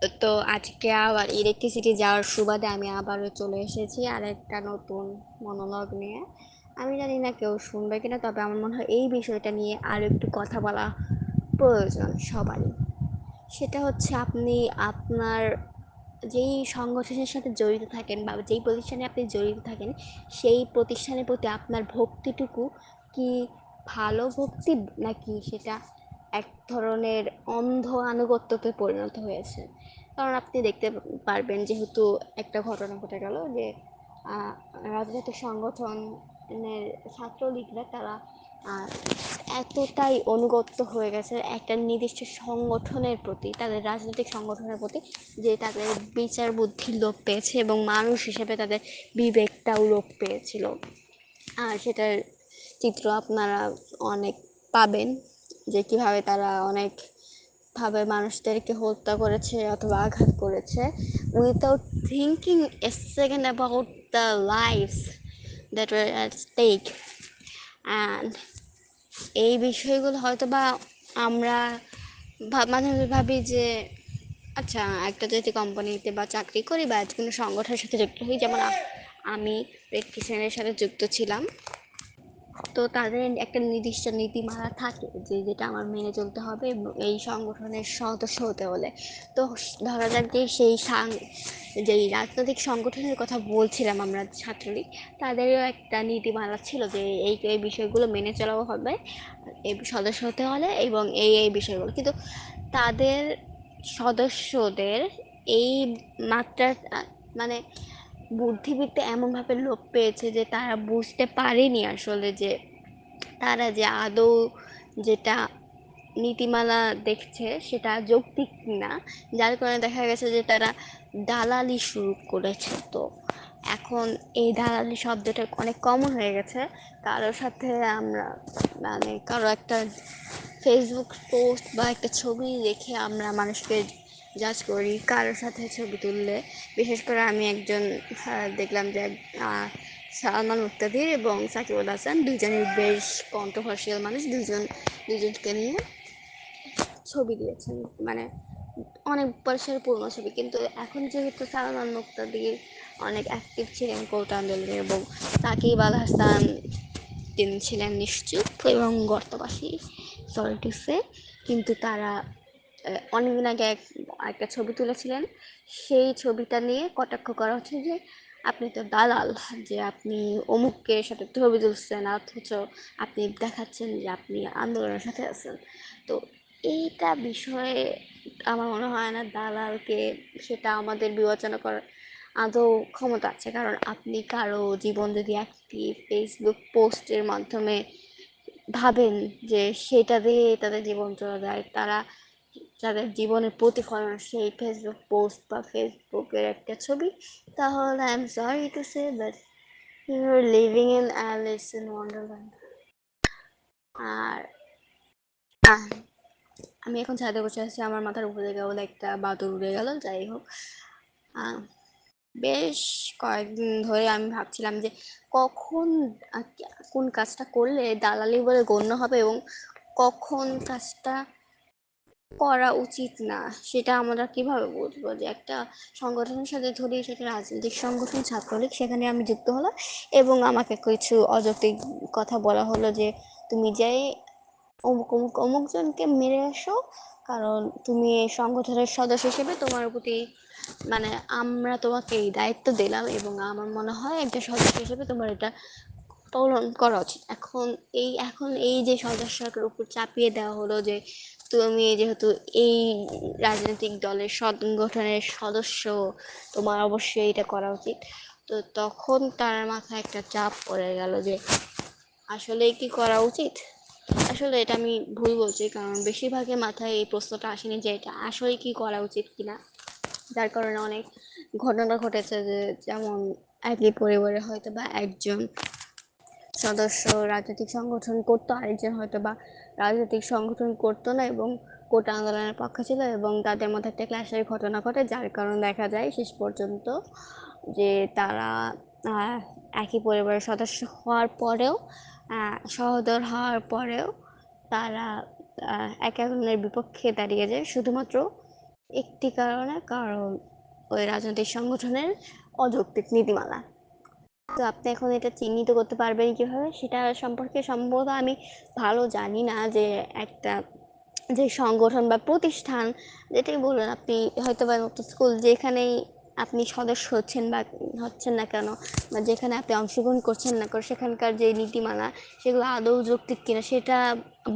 তো আজকে আবার ইলেকট্রিসিটি যাওয়ার সুবাদে আমি আবারও চলে এসেছি আর একটা নতুন মনোলগ নিয়ে। আমি জানি না কেউ শুনবে কিনা, তবে আমার মনে হয় এই বিষয়টা নিয়ে আরো একটু কথা বলা প্রয়োজন সবারই। সেটা হচ্ছে আপনি আপনার যেই সংগঠনের সাথে জড়িত থাকেন বা যেই প্রতিষ্ঠানে আপনি জড়িত থাকেন, সেই প্রতিষ্ঠানের প্রতি আপনার ভক্তিটুকু কি ভালো ভক্তি, নাকি সেটা এক ধরনের অন্ধ আনুগত্যতে পরিণত হয়েছে? কারণ আপনি দেখতে পারবেন, যেহেতু একটা ঘটনা ঘটে গেল যে আহ, রাজনৈতিক সংগঠনের ছাত্রলীগরা তারা আহ, এতটাই অনুগত হয়ে গেছে একটা নির্দিষ্ট সংগঠনের প্রতি, তাদের রাজনৈতিক সংগঠনের প্রতি, যে তাদের বিচার বুদ্ধির লোপ পেয়েছে এবং মানুষ হিসেবে তাদের বিবেকটাও লোপ পেয়েছিল। আর সেটার চিত্র আপনারা অনেক পাবেন, যে কিভাবে তারা অনেক ভাবে মানুষদেরকে হত্যা করেছে অথবা আঘাত করেছে, without thinking a second about the lifes that were at stake. And এই বিষয়গুলো হয়তো বা আমরা মাঝে মাঝে ভাবি যে আচ্ছা, একটা যদি কোম্পানিতে বা চাকরি করি বা কোনো সংগঠনের সাথে যুক্ত হই, যেমন আমি রেড ক্রিসেন্টের সাথে যুক্ত ছিলাম, তো তাদের একটা নির্দিষ্ট নীতিমালা থাকে যে যেটা আমার মেনে চলতে হবে এবং এই সংগঠনের সদস্য হতে হলে। তো ধরা যাক যে যেই রাজনৈতিক সংগঠনের কথা বলছিলাম আমরা, ছাত্রলীগ, তাদেরও একটা নীতিমালা ছিল যে এই এই বিষয়গুলো মেনে চলাও হবে এই সদস্য হতে হলে, এবং এই এই বিষয়গুলো কিন্তু তাদের সদস্যদের এই মাত্রা, মানে বুদ্ধিবৃত্তি এমনভাবে লোপ পেয়েছে যে তারা বুঝতে পারেনি আসলে যে তারা যে আদৌ যেটা নীতিমালা দেখছে সেটা যৌক্তিক না। যার কারণে দেখা গেছে যে তারা দালালি শুরু করেছে। তো এখন এই দালালি শব্দটা অনেক কমন হয়ে গেছে। কারোর সাথে আমরা, মানে কারো একটা ফেসবুক পোস্ট বা একটা ছবি দেখে আমরা মানুষকে জাজ করি কারোর সাথে ছবি তুললে। বিশেষ করে আমি একজন দেখলাম যে সালমান মুক্তাদির এবং সাকিব আল হাসান দুজনই বেশ কন্ট্রোভার্সিয়াল মানুষ, দুজনকে নিয়ে ছবি দিয়েছেন, মানে অনেক বছরের পুরনো ছবি। কিন্তু এখন যেহেতু সালমান মুক্তাদির অনেক অ্যাক্টিভ ছিলেন কোর্ট আন্দোলনে, এবং সাকিব আল হাসান তিনি ছিলেন নিশ্চুপ এবং গর্তবাসী, সরি টু সে, কিন্তু তারা অনেকদিন আগে একটা ছবি তুলেছিলেন। সেই ছবিটা নিয়ে কটাক্ষ করা হচ্ছে যে আপনি তো দালাল, যে আপনি অমুকের সাথে ছবি তুলছেন অথচ আপনি দেখাচ্ছেন যে আপনি আন্দোলনের সাথে আছেন। তো এইটা বিষয়ে আমার মনে হয় না দালালকে সেটা আমাদের বিবেচনা করার আদৌ ক্ষমতা আছে। কারণ আপনি কারো জীবন যদি একটি ফেসবুক পোস্টের মাধ্যমে ভাবেন যে সেটা দিয়ে তাদের জীবন চলে যায়, তারা যাদের জীবনের প্রতিফলন সেই ফেসবুক পোস্ট বা ফেসবুকের একটা ছবি, তাহলে I am sorry to say but you are living in Alice in Wonderland. আর আহ, আমি এখন ছাদে বসে আছি, আমার মাথার উপরে কেবল একটা বাদর উড়ে গেল। যাই হোক, আহ, বেশ কয়েকদিন ধরে আমি ভাবছিলাম যে কখন কোন কাজটা করলে দালালি বলে গণ্য হবে এবং কখন কাজটা করা উচিত না, সেটা আমরা কিভাবে বুঝবো? যে একটা সংগঠনের সাথে, ধরি সেটা রাজনৈতিক সংগঠন ছাত্রলীগ, সেখানে আমি যুক্ত হলাম এবং আমাকে কিছু অযৌক্তিক কথা বলা হলো যে তুমি যাই অমুক অমুক অমুক জনকে মেরে আসো, কারণ তুমি এই সংগঠনের সদস্য হিসেবে তোমার প্রতি, মানে আমরা তোমাকে এই দায়িত্ব দিলাম এবং আমার মনে হয় একটা সদস্য হিসেবে তোমার এটা পালন করা উচিত। এখন এই যে সদস্যদের উপর চাপিয়ে দেওয়া হলো যে তুমি যেহেতু এই রাজনৈতিক দলের সংগঠনের সদস্য, তোমার অবশ্যই এটা করা উচিত। তো তখন তার মাথায় একটা চাপ পড়ে গেল যে আসলে কি করা উচিত। আসলে এটা আমি ভুল বলছি, কারণ বেশিরভাগের মাথায় এই প্রশ্নটা আসেনি যে এটা আসলে কি করা উচিত কিনা। যার কারণে অনেক ঘটনা ঘটেছে যে, যেমন একই পরিবারে হয়তো বা একজন সদস্য রাজনৈতিক সংগঠন করতো, আরেকজন হয়তো বা রাজনৈতিক সংগঠন করতো না এবং কোটা আন্দোলনের পক্ষে ছিল, এবং তাদের মধ্যে একটা ক্লাশের ঘটনা ঘটে, যার কারণে দেখা যায় শেষ পর্যন্ত যে তারা আহ, একই পরিবারের সদস্য হওয়ার পরেও, সহোদর হওয়ার পরেও তারা একে অন্যের বিপক্ষে দাঁড়িয়ে যায় শুধুমাত্র একটি কারণে, কারণ ওই রাজনৈতিক সংগঠনের অযৌক্তিক নীতিমালা। তো আপনি এখন এটা চিহ্নিত করতে পারবেন কিভাবে, সেটা সম্পর্কে সম্ভবত আমি ভালো জানি না। যে একটা যে সংগঠন বা প্রতিষ্ঠান, যেটাই বলুন আপনি, হয়তো বা নতুন স্কুল যেখানেই আপনি সদস্য হচ্ছেন বা হচ্ছেন না কেন, বা যেখানে আপনি অংশগ্রহণ করছেন না কেন, সেখানকার যে নীতিমালা সেগুলো আদৌ যৌক্তিক কিনা সেটা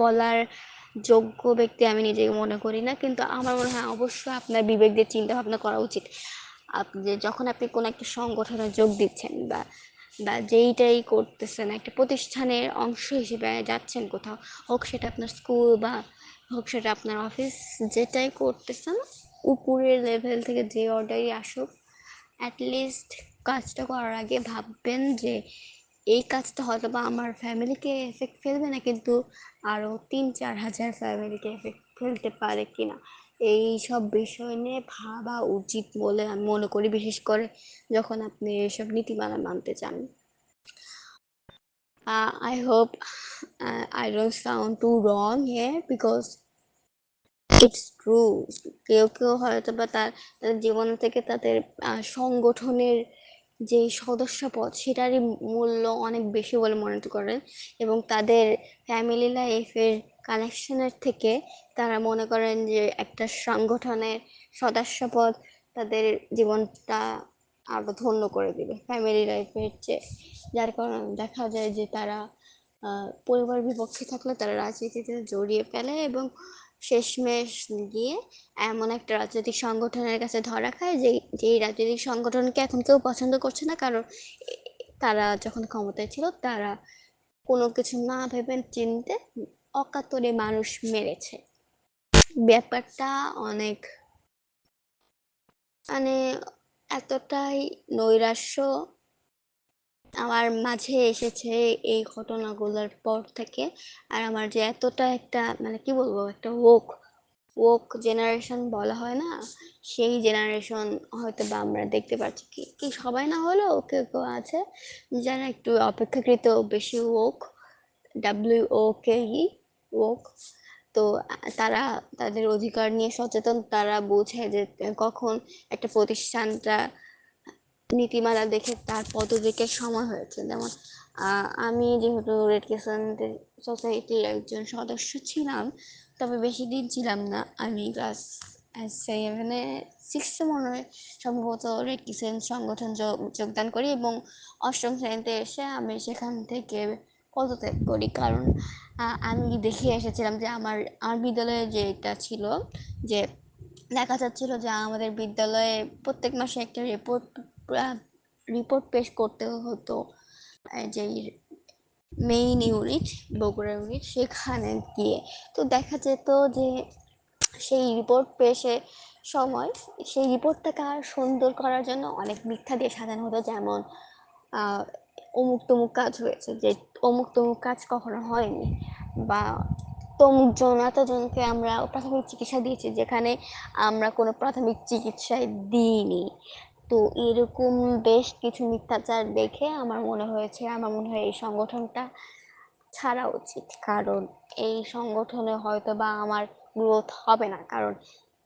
বলার যোগ্য ব্যক্তি আমি নিজেকে মনে করি না। কিন্তু আমার মনে হয় অবশ্যই আপনার বিবেক দিয়ে চিন্তা ভাবনা করা উচিত। আপনি যখন আপনি কোনো একটা সংগঠনে যোগ দিচ্ছেন বা বা যেইটাই করতেছেন, একটা প্রতিষ্ঠানের অংশ হিসেবে যাচ্ছেন কোথাও, হোক সেটা আপনার স্কুল বা হোক সেটা আপনার অফিস, যেটাই করতেছেন, উপরের লেভেল থেকে যে অর্ডারই আসুক, অ্যাটলিস্ট কাজটা করার আগে ভাববেন যে এই কাজটা হয়তো বা আমার ফ্যামিলিকে এফেক্ট ফেলবে না, কিন্তু আরও 3-4 হাজার ফ্যামিলিকে এফেক্ট ফেলতে পারে কিনা, এই সব বিষয় নিয়ে ভাবা উচিত বলে আমি মনে করি, বিশেষ করে যখন আপনি এসব নীতিমালা মানতে চান। I hope I don't sound too wrong here because it's true. কেউ কেউ হয়তো বা তাদের জীবন থেকে তাদের সংগঠনের যে সদস্যপদ সেটারই মূল্য অনেক বেশি বলে মনে করেন, এবং তাদের ফ্যামিলি লাইফের কানেকশনের থেকে তারা মনে করেন যে একটা সংগঠনের সদস্যপদ তাদের জীবনটা আরো ধন্য করে দিবে ফ্যামিলি লাইফের চেয়ে। যার কারণে দেখা যায় যে তারা পরিবার বিপক্ষে থাকলে তারা রাজনীতিতে জড়িয়ে ফেলে, এবং শেষমেশ গিয়ে এমন একটা রাজনৈতিক সংগঠনের কাছে ধরা খায় যেই রাজনৈতিক সংগঠনকে এখন কেউ পছন্দ করছে না, কারণ তারা যখন ক্ষমতায় ছিল তারা কোনো কিছু না ভেবে চিনতে অকাতরে মানুষ মেরেছে। ব্যাপারটা অনেক মানে এতটাই নৈরাশ্য আমার মাঝে এসেছে এই ঘটনাগুলোর পর থেকে। আর আমার যে এতটা একটা কি বলবো, একটা ওক জেনারেশন বলা হয় না, সেই জেনারেশন হয়তো বা আমরা দেখতে পাচ্ছি, কি কি সবাই না হলেও কেউ কেউ আছে যারা একটু অপেক্ষাকৃত বেশি ওক, WOKE, ওক। তো তারা তাদের অধিকার নিয়ে সচেতন, তারা বোঝে যে কখন একটা প্রতিষ্ঠানটা নীতিমালা দেখে তার পদত্যাগের সময় হয়েছে। যেমন আমি যেহেতু রেড ক্রিসেন্ট সোসাইটির একজন সদস্য ছিলাম, তবে বেশি দিন ছিলাম না। আমি ক্লাস 7-এ 6-এ মনে হয় সম্ভবত রেড ক্রিসেন্ট সংগঠন যোগদান করি, এবং অষ্টম শ্রেণীতে এসে আমি সেখান থেকে পদত্যাগ করি। কারণ আমি দেখে এসেছিলাম যে আমার আমার বিদ্যালয়ে যেটা ছিল, যে দেখা যাচ্ছিল যে আমাদের বিদ্যালয়ে প্রত্যেক মাসে একটা রিপোর্ট পেশ করতে হতো। যে মেইন ইউনিট, বগুড়া ইউনিট, সেখানে গিয়ে তো দেখা যেত যে সেই রিপোর্ট পেশে সময় সেই রিপোর্টটাকে আর সুন্দর করার জন্য অনেক মিথ্যা দিয়ে সাজানো হতো। যেমন অমুক তমুক কাজ হয়েছে, যে অমুক তমুক কাজ কখনো হয়নি, বা তমুক জন এতজনকে আমরা প্রাথমিক চিকিৎসা দিয়েছি যেখানে আমরা কোনো প্রাথমিক চিকিৎসায় দিইনি। তো এরকম বেশ কিছু মিথ্যাচার দেখে আমার মনে হয় এই সংগঠনটা ছাড়া উচিত। কারণ এই সংগঠনে হয়তো বা আমার গ্রোথ হবে না। কারণ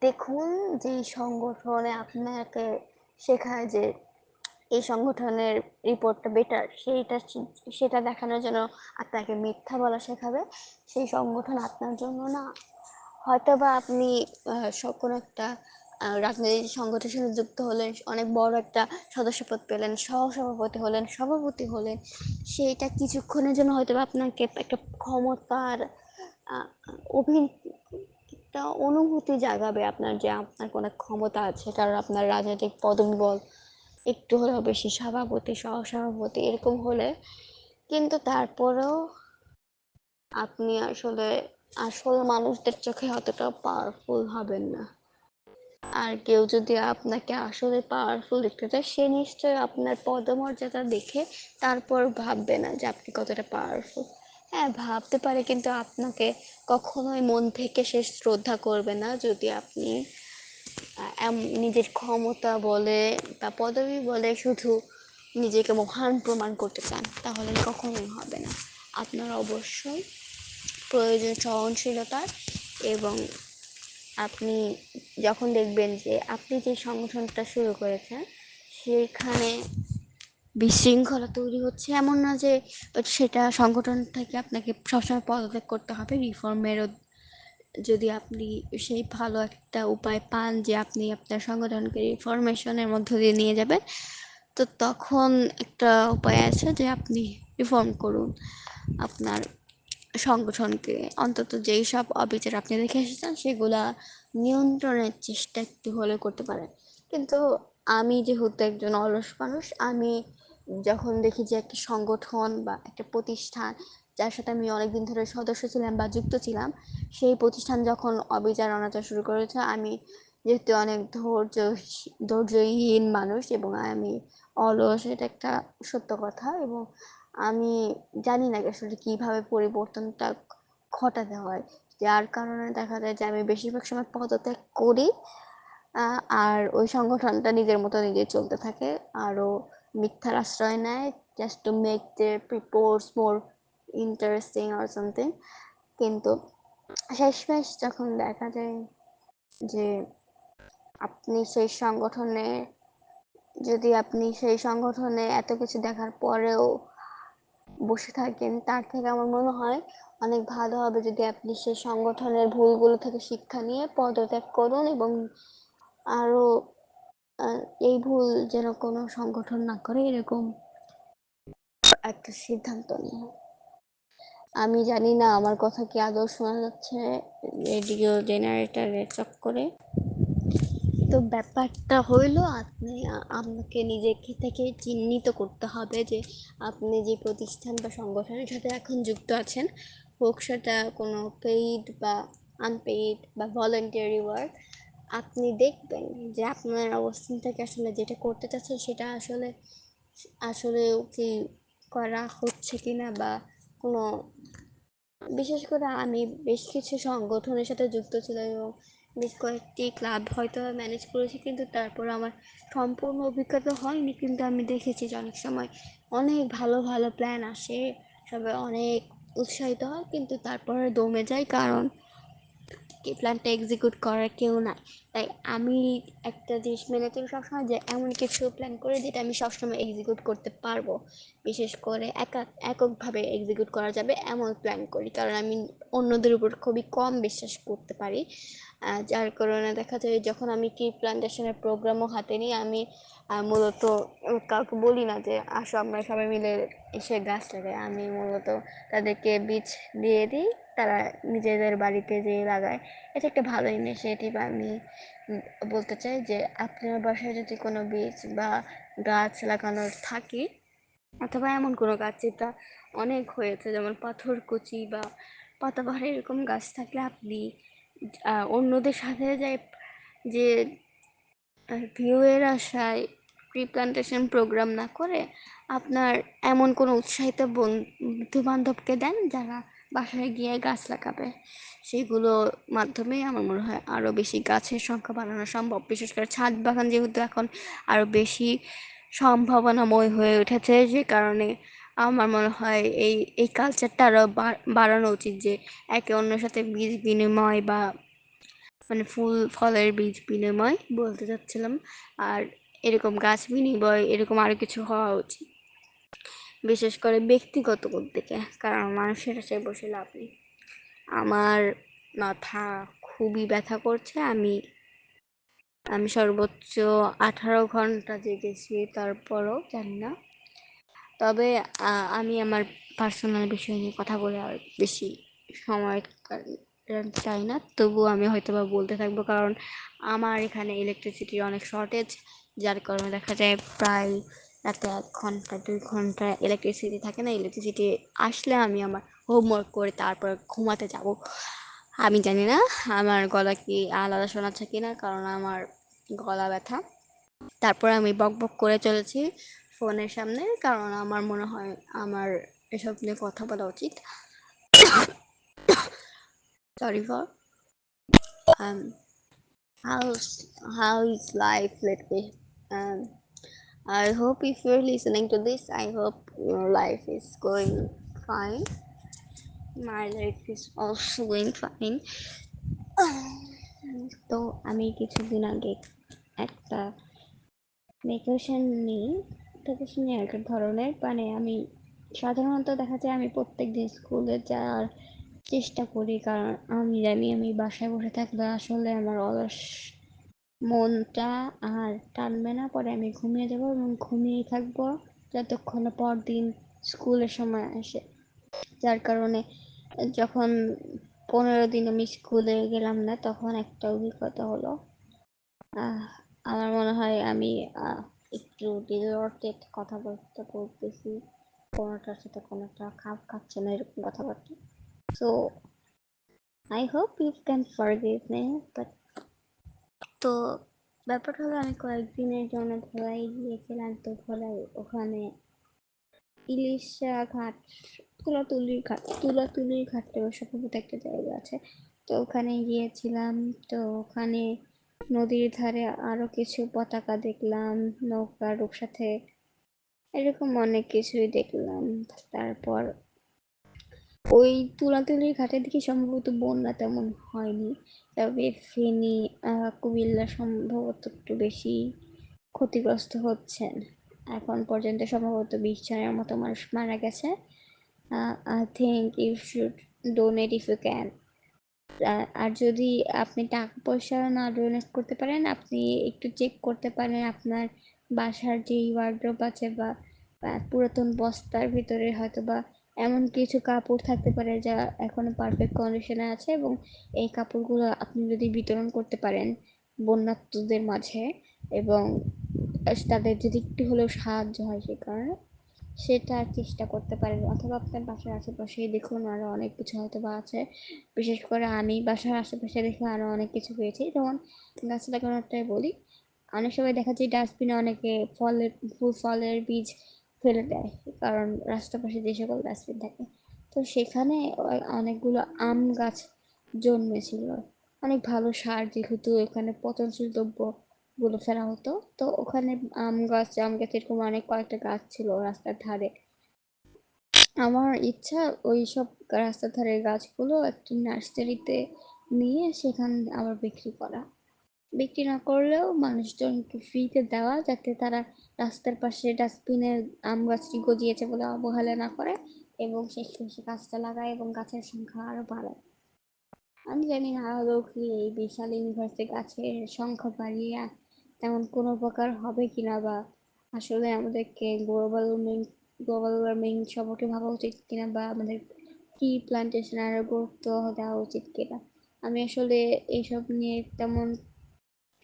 দেখুন, যে সংগঠনে আপনাকে শেখায় যে এই সংগঠনের রিপোর্টটা বেটার, সেটা দেখানোর জন্য আপনাকে মিথ্যা বলা শেখাবে, সেই সংগঠন আপনার জন্য না। হয়তোবা আপনি কোনো একটা রাজনৈতিক সংগঠনের সাথে যুক্ত হলেন, অনেক বড় একটা সদস্যপদ পেলেন, সহসভাপতি হলেন, সভাপতি হলেন, সেইটা কিছুক্ষণের জন্য হয়তোবা আপনাকে একটা ক্ষমতার আহ, অভি একটা অনুভূতি জাগাবে আপনার, যে আপনার কোনো ক্ষমতা আছে, কারণ আপনার রাজনৈতিক পদবল একটু হলেও বেশি, সভাপতি সহসভাপতি এরকম হলে। কিন্তু তারপরেও আপনি আসলে আসল মানুষদের চোখে অতটা পাওয়ারফুল হবেন না। আর কেউ যদি আপনাকে আসলে পাওয়ারফুল দেখতে চায়, সে নিশ্চয়ই আপনার পদমর্যাদা দেখে তারপর ভাববে না যে আপনি কতটা পাওয়ারফুল। হ্যাঁ, ভাবতে পারে, কিন্তু আপনাকে কখনোই মন থেকে সে শ্রদ্ধা করবে না যদি আপনি নিজের ক্ষমতা বলে বা পদবি বলে শুধু নিজেকে মহান প্রমাণ করতে চান, তাহলে কখনোই হবে না। আপনার অবশ্যই প্রয়োজন সহনশীলতার, এবং আপনি যখন দেখবেন যে আপনি যে সংগঠনটা শুরু করেছেন সেখানে বিশৃঙ্খলা তৈরি হচ্ছে, এমন না যে সেটা সংগঠন থেকে আপনাকে সবসময় পদত্যাগ করতে হবে। রিফর্মেরও যদি আপনি সেই ভালো একটা উপায় পান যে আপনি আপনার সংগঠনকে রিফরমেশনের মধ্য দিয়ে নিয়ে যাবেন, তো তখন একটা উপায় আছে যে আপনি রিফর্ম করুন আপনার সংগঠনকে। অন্তত যেই সব অবিচার আপনি দেখে এসেছেন সেগুলা নিয়ন্ত্রণের চেষ্টা একটু হলে করতে পারেন। কিন্তু আমি যেহেতু একজন অলস মানুষ, আমি যখন দেখি যে একটা সংগঠন বা একটা প্রতিষ্ঠান যার সাথে আমি অনেকদিন ধরে সদস্য ছিলাম বা যুক্ত ছিলাম, সেই প্রতিষ্ঠান যখন অবিচার অনাচার শুরু করেছে, আমি যেহেতু অনেক ধৈর্যহীন মানুষ এবং আমি অলস, এটা একটা সত্য কথা। এবং আমি জানি না আসলে কিভাবে পরিবর্তনটা ঘটাতে হয়, যার কারণে দেখা যায় যে আমি বেশিরভাগ সময় পদত্যাগ করি। আর ওই সংগঠনটা নিজের মতো নিজে চলতে থাকে, আরও মিথ্যার আশ্রয় নেয় just to make their reports more interesting or something. কিন্তু শেষমেশ যখন দেখা যায় যে আপনি সেই সংগঠনে আপনি সেই সংগঠনে এত কিছু দেখার পরেও বসে থাকেন, তার থেকে আমার মনে হয় অনেক ভালো হবে যদি আপনি সেই সংগঠনের ভুলগুলো থেকে শিক্ষা নিয়ে পদত্যাগ করুন এবং আরো এই ভুল যেন কোনো সংগঠন না করে এরকম একটা সিদ্ধান্ত নিন। আমি জানি না আমার কথা কি আদৌ শোনা যাচ্ছে রেডিও জেনারেটরের চক্করে। তো ব্যাপারটা হইলো আপনি আপনাকে নিজেকে থেকে চিহ্নিত করতে হবে যে আপনি যে প্রতিষ্ঠান বা সংগঠনের সাথে এখন যুক্ত আছেন, হোক সেটা কোনো পেইড বা আনপেইড বা ভলেন্টারি ওয়ার্ক, আপনি দেখবেন যে আপনার অবস্থান থেকে আসলে যেটা করতে চাচ্ছেন সেটা আসলে আসলেও কি করা হচ্ছে কিনা, বা কোনো, বিশেষ করে আমি বেশ কিছু সংগঠনের সাথে যুক্ত ছিলাম এবং বেশ কয়েকটি ক্লাব হয়তো ম্যানেজ করেছি, কিন্তু তারপর আমার সম্পূর্ণ অভিজ্ঞতা হয়নি। কিন্তু আমি দেখেছি যে অনেক সময় অনেক ভালো ভালো প্ল্যান আসে, সবাই অনেক উৎসাহিত হয়, কিন্তু তারপরে দমে যায় কারণ এই প্ল্যানটা এক্সিকিউট করার কেউ নাই। তাই আমি একটা জিনিস মেনে চলি সবসময়, যে এমন কিছু প্ল্যান করে যেটা আমি সবসময় এক্সিকিউট করতে পারবো, বিশেষ করে এককভাবে এক্সিকিউট করা যাবে এমন প্ল্যান করি, কারণ আমি অন্যদের উপর খুবই কম বিশ্বাস করতে পারি। যার কারণে দেখা যায় যখন আমি কি প্ল্যান্টেশনের প্রোগ্রামও হাতে নিই, আমি মূলত কাউকে বলি না যে আসো আমরা সবাই মিলে এসে গাছ লাগাই। আমি মূলত তাদেরকে বীজ দিয়ে দিই, তারা নিজেদের বাড়িতে যেয়ে লাগায়। এটা একটা ভালো ইনিশিয়েটিভ। আমি বলতে চাই যে আপনার বাসায় যদি কোনো বীজ বা গাছ লাগানোর থাকে, অথবা এমন কোনো গাছ যেটা অনেক হয়েছে, যেমন পাথরকুচি বা পাতাবাহার এরকম গাছ থাকলে, আপনি অন্যদের সাথে যে ভিউয়ের আশায় প্রিপ্লান্টেশন প্রোগ্রাম না করে আপনার এমন কোনো উৎসাহিত বন্ধু বান্ধবকে দেন যারা বাসায় গিয়ে গাছ লাগাবে। সেগুলোর মাধ্যমেই আমার মনে হয় আরও বেশি গাছের সংখ্যা বাড়ানো সম্ভব। বিশেষ করে ছাদ বাগান যেহেতু এখন আরও বেশি সম্ভাবনাময় হয়ে উঠেছে, যে কারণে আমার মনে হয় এই কালচারটা আরও বাড়ানো উচিত, যে একে অন্যের সাথে বীজ বিনিময় বা মানে ফুল ফলের বীজ বিনিময় বলতে চাচ্ছিলাম, আর এরকম গাছ বিনিময় এরকম আরো কিছু হওয়া উচিত, বিশেষ করে ব্যক্তিগত উদ্যোগে, কারণ মানুষের কাছে বসে লাভ নেই। আমার মাথা খুবই ব্যথা করছে। আমি আমি সর্বোচ্চ 18 ঘন্টা জেগেছি, তারপরও জানি না। তবে আমি আমার পার্সোনাল বিষয় নিয়ে কথা বলে আর বেশি সময় চাই না, তবুও আমি হয়তো বা বলতে থাকবো, কারণ আমার এখানে ইলেকট্রিসিটির অনেক শর্টেজ, যার কারণে দেখা যায় প্রায় রাতে 1 ঘন্টা 2 ঘন্টা ইলেকট্রিসিটি থাকে না। ইলেকট্রিসিটি আসলে আমি আমার হোমওয়ার্ক করে তারপর ঘুমাতে যাব। আমি জানি না আমার গলা কি আলাদা শোনাচ্ছে কিনা, কারণ আমার গলা ব্যথা। তারপর আমি বক বক করে চলেছি ফোনের সামনে, কারণ আমার মনে হয় আমার এসব নিয়ে কথা বলা উচিত। Sorry for um how's how is life lately. um I hope if you're listening to this, I hope your life is going fine. My life is also going fine. তো আমি কিছুদিন আগে একটা ভ্যাকেশন নিই। ভ্যাকেশন নিয়ে এক ধরনের মানে আমি সাধারণত দেখা যায় আমি প্রত্যেকদিন স্কুলে যাওয়ার চেষ্টা করি, কারণ আমি জানি আমি বাসায় বসে থাকলে আসলে আমার অলস মনটা আর টানবে না, পরে আমি ঘুমিয়ে যাবো এবং ঘুমিয়েই থাকবো যতক্ষণ না পরদিন স্কুলের সময় আসে। যার কারণে যখন 15 দিন আমি স্কুলে গেলাম না, তখন একটা অভিজ্ঞতা হলো, আমার মনে হয় আমি একটু ডিসঅর্ডেড কথাবার্তা বলতেছি, কোনোটার সাথে কোনোটা খাপ খাচ্ছে না এরকম কথাবার্তা। So I hope you can forgive me. But তো ব্যাপারটা হলো আমি কয়েকদিনের জন্য ধলাই গিয়েছিলাম। তো ধলাই ওখানে ইলিশা ঘাট, তুলাতুলির ঘাটে সম্ভবত একটা জায়গা আছে। তো ওখানে গিয়েছিলাম। তো ওখানে নদীর ধারে আরো কিছু পতাকা দেখলাম, নৌকার সাথে এরকম অনেক কিছুই দেখলাম। তারপর ওই তুলাতুলির ঘাটের দিকে সম্ভবত বন্যা তেমন হয়নি, তবে ফেনী কুমিল্লা সম্ভবত একটু বেশি ক্ষতিগ্রস্ত হচ্ছেন। এখন পর্যন্ত সম্ভবত 20 জনের মতো মানুষ মারা গেছে। I think you should donate if you can. আর যদি আপনি টাকা পয়সা না ডোনেট করতে পারেন, আপনি একটু চেক করতে পারেন আপনার বাসার যে ওয়ার্ড্রোব আছে বা পুরাতন বস্তার ভিতরে হয়তো বা এমন কিছু কাপড় থাকতে পারে যা এখনো পারফেক্ট কন্ডিশনে আছে, এবং এই কাপড়গুলো আপনি যদি বিতরণ করতে পারেন বন্যার্তদের মাঝে, এবং তাদের যদি একটু হলেও সাহায্য হয় সে কারণে, সেটা চেষ্টা করতে পারেন। অথবা আপনার বাসার আশেপাশে দেখুন আরো অনেক কিছু হয়তো বা আছে। বিশেষ করে আমি বাসার আশেপাশে দেখে আরো অনেক কিছু পেয়েছি, যেমন গাছ লাগানোটাই বলি। অনেক সময় দেখা যায় ডাস্টবিনে অনেকে ফলের বীজ ফেলে দেয়, কারণ রাস্তার পাশে যে সকল ডাস্টবিন থাকে। তো সেখানে অনেকগুলো আম গাছ জন্মেছিল, অনেক ভালো সার, যেহেতু এখানে পচনশীল দ্রব্য গুলো ফেলা হতো। তো ওখানে আম গাছ এরকম অনেক কয়েকটা গাছ ছিল রাস্তার ধারে। আমার ইচ্ছা ওই সব রাস্তার ধারের গাছগুলো একটি নার্সারিতে নিয়ে সেখানে আবার বিক্রি করা। বিক্রি না করলেও মানুষজনকে ফ্রিতে দেওয়া, যাতে তারা রাস্তার পাশে ডাস্টবিনে আম গাছটি গজিয়েছে বলে অবহেলা না করে এবং শেষে গাছটা লাগায় এবং গাছের সংখ্যা আরো বাড়ায়। আমি জানি না আদৌ কি এই বিশাল ইউনিভার্সে গাছের সংখ্যা বাড়িয়ে তেমন কোনো উপকার হবে কিনা, বা আসলে আমাদেরকে গ্লোবাল ওয়ার্মিং সম্পর্কে ভাবা উচিত কিনা, বা আমাদের ট্রি প্লান্টেশন আরো গুরুত্ব দেওয়া উচিত কিনা। আমি আসলে এইসব নিয়ে তেমন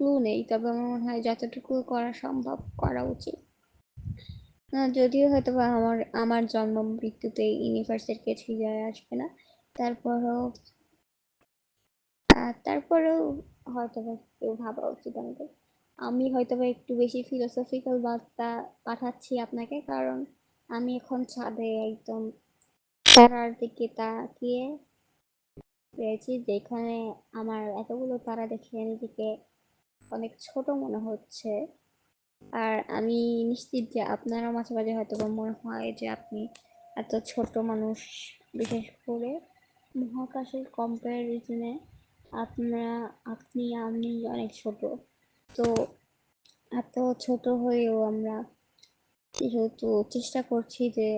ক্লু নেই, তবে আমার মনে হয় যতটুকু করা সম্ভব করা উচিত। যদিও হয়তো বা আমার আমার জন্ম মৃত্যুতে ইউনিভার্সের কিছুই যায় আসবে না, তারপরও তারপরেও হয়তো বা একটু ভাবা উচিত আমাদের। আমি হয়তো বা একটু বেশি ফিলোসফিক্যাল বার্তা পাঠাচ্ছি আপনাকে, কারণ আমি এখন ছাদে একদম তারার দিকে তাকিয়ে রয়েছি, যেখানে আমার এতগুলো তারা দেখে নিজেকে অনেক ছোট মনে হচ্ছে। আর আমি নিশ্চিত যে আপনারও মাঝে মাঝে হয়তো বা মনে হয় যে আপনি এত ছোট মানুষ, বিশেষ করে মহাকাশের কম্পারিজনে আমি অনেক ছোট। তো এত ছোট হয়েও আমরা যেহেতু চেষ্টা করছি যে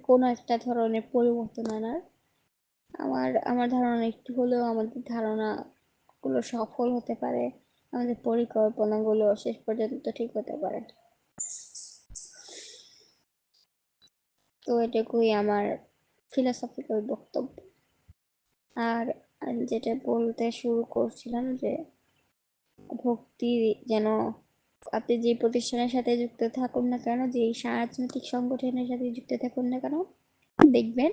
কোনো একটা ধরনের পরিবর্তন আনার, আমার ধারণা একটু হলেও আমাদের ধারণা গুলো সফল হতে পারে, আমাদের পরিকল্পনা গুলো শেষ পর্যন্ত ঠিক হতে পারে। তো এটুকুই আমার ফিলোসফিক্যাল বক্তব্য। আর যেটা বলতে শুরু করছিলাম যে ভক্তি যেন আপনি যে প্রতিষ্ঠানের সাথে যুক্ত থাকুন না কেন, যে রাজনৈতিক সংগঠনের সাথে যুক্ত থাকুন না কেন, দেখবেন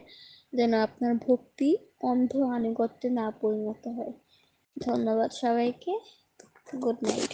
যেন আপনার ভক্তি অন্ধ আনুগত্যে না পরিণত হয়। ধন্যবাদ সবাইকে। Good night.